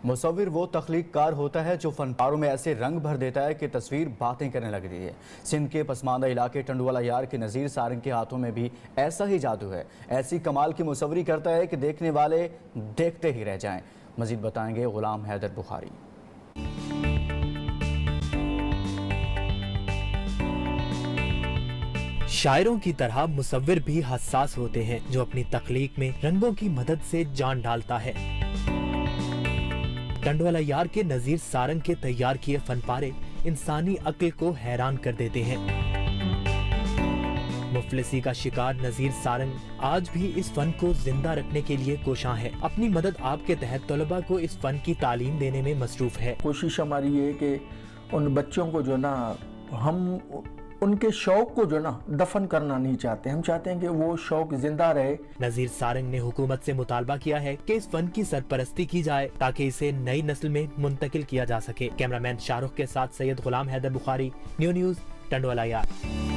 मुसव्विर वो तख्लीककार होता है जो फनपारों में ऐसे रंग भर देता है कि तस्वीर बातें करने लगती है। सिंध के पसमानदा इलाके टंडवाला यार के नज़ीर सारंग के हाथों में भी ऐसा ही जादू है। ऐसी कमाल की मुसव्वरी करता है कि देखने वाले देखते ही रह जाएं। मजीद बताएंगे गुलाम हैदर बुखारी। शायरों की तरह मुसव्विर भी हसास होते हैं जो अपनी तख्लीक में रंगों की मदद से जान डालता है। टंडवाला यार के नज़ीर सारंग के तैयार किए फनपारे इंसानी अक्ल को हैरान कर देते हैं। मुफलिसी का शिकार नज़ीर सारंग आज भी इस फन को जिंदा रखने के लिए कोशां है। अपनी मदद आपके तहत तलबा को इस फन की तालीम देने में मसरूफ है। कोशिश हमारी है कि उन बच्चों को जो ना, हम उनके शौक को जो ना दफन करना नहीं चाहते। हम चाहते हैं कि वो शौक जिंदा रहे। नज़ीर सारंग ने हुकूमत से मुतालबा किया है कि इस फन की सरपरस्ती की जाए ताकि इसे नई नस्ल में मुंतकिल किया जा सके। कैमरामैन शाहरुख के साथ सैयद गुलाम हैदर बुखारी, न्यू न्यूज़, टंडवाला यार।